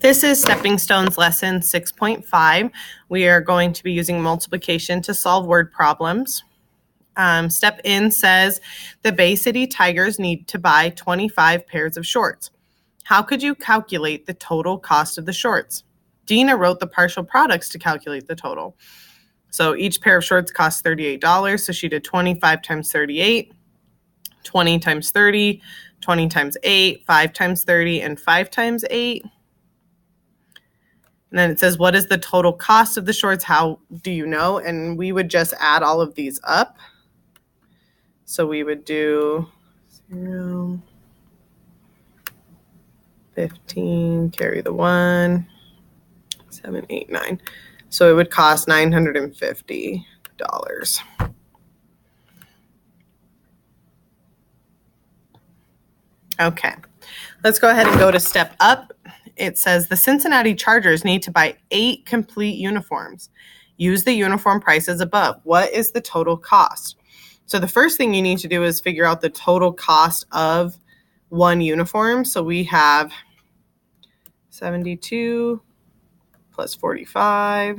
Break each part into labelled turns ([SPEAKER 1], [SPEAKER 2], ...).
[SPEAKER 1] This is Stepping Stones lesson 6.5. We are going to be using multiplication to solve word problems. Step in says the Bay City Tigers need to buy 25 pairs of shorts. How could you calculate the total cost of the shorts? Dina wrote the partial products to calculate the total. So each pair of shorts costs $38. So she did 25 times 38, 20 times 30, 20 times 8, 5 times 30, and 5 times 8. And then it says, what is the total cost of the shorts? How do you know? And we would just add all of these up. So we would do 0, 15, carry the 1, 7, 8, 9. So it would cost $950. Okay, let's go ahead and go to step up. It says the Cincinnati Chargers need to buy 8 complete uniforms. Use the uniform prices above. What is the total cost? So the first thing you need to do is figure out the total cost of one uniform. So we have 72 plus 45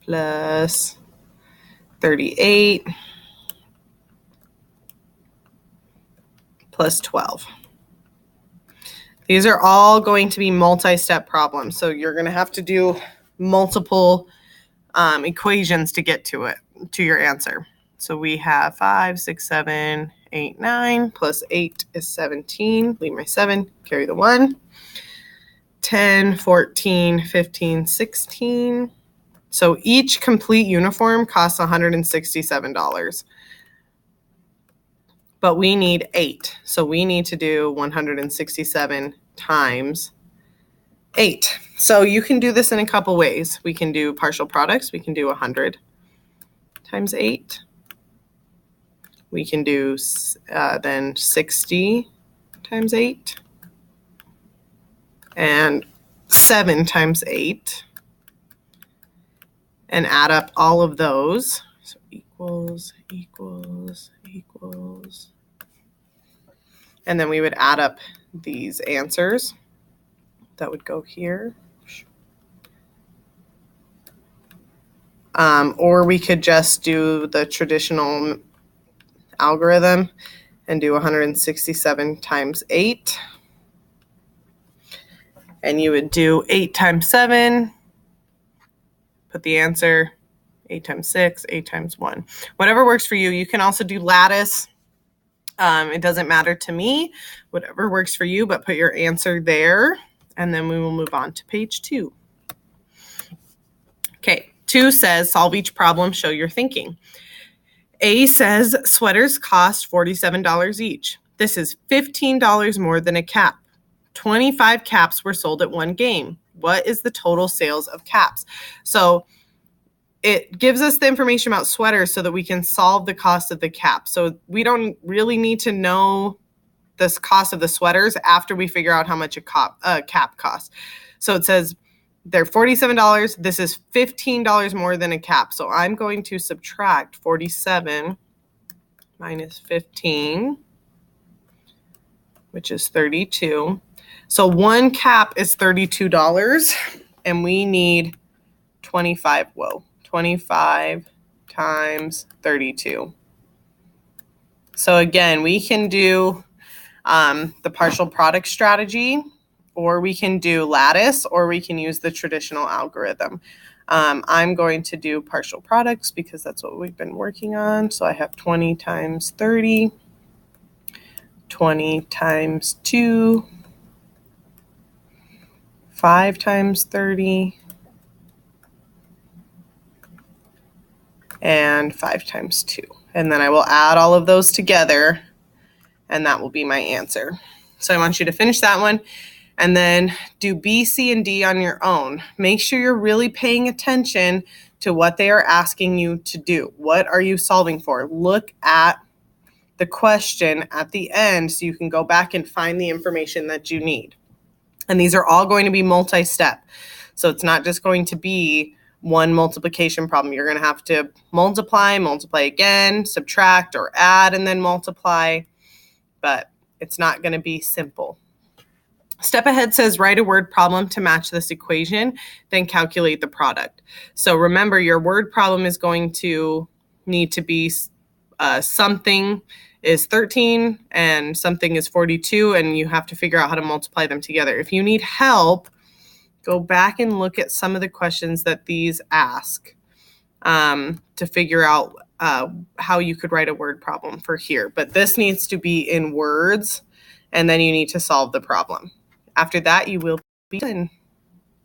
[SPEAKER 1] plus 38 plus 12. These are all going to be multi-step problems. So you're going to have to do multiple equations to get to your answer. So we have 5, 6, 7, 8, 9, plus 8 is 17. Leave my 7, carry the 1. 10, 14, 15, 16. So each complete uniform costs $167. But we need 8. So we need to do 167 times 8. So you can do this in a couple ways. We can do partial products. We can do 100 times 8. We can do then 60 times 8. And 7 times 8. And add up all of those. So equals. And then we would add up these answers. That would go here. Or we could just do the traditional algorithm and do 167 times 8. And you would do 8 times 7, put the answer, 8 times 6, 8 times 1. Whatever works for you. You can also do lattice. It doesn't matter to me, whatever works for you, but put your answer there, and then we will move on to page 2. Okay, 2 says, solve each problem, show your thinking. A says, sweaters cost $47 each. This is $15 more than a cap. 25 caps were sold at one game. What is the total sales of caps? So it gives us the information about sweaters so that we can solve the cost of the cap. So we don't really need to know this cost of the sweaters after we figure out how much a cap costs. So it says they're $47. This is $15 more than a cap. So I'm going to subtract 47 minus 15, which is 32. So one cap is $32, and we need 25 times 32. So again, we can do the partial product strategy, or we can do lattice, or we can use the traditional algorithm. I'm going to do partial products because that's what we've been working on. So I have 20 times 30, 20 times 2, 5 times 30, and 5 times 2. And then I will add all of those together, and that will be my answer. So I want you to finish that one, and then do B, C, and D on your own. Make sure you're really paying attention to what they are asking you to do. What are you solving for? Look at the question at the end so you can go back and find the information that you need. And these are all going to be multi-step. So it's not just going to be one multiplication problem. You're going to have to multiply again, subtract or add, and then multiply. But It's not going to be simple. Step ahead says write a word problem to match this equation, then calculate the product. So remember, your word problem is going to need to be something is 13 and something is 42, and you have to figure out how to multiply them together. If you need help, go back and look at some of the questions that these ask to figure out how you could write a word problem for here. But this needs to be in words, and then you need to solve the problem. After that, you will be done.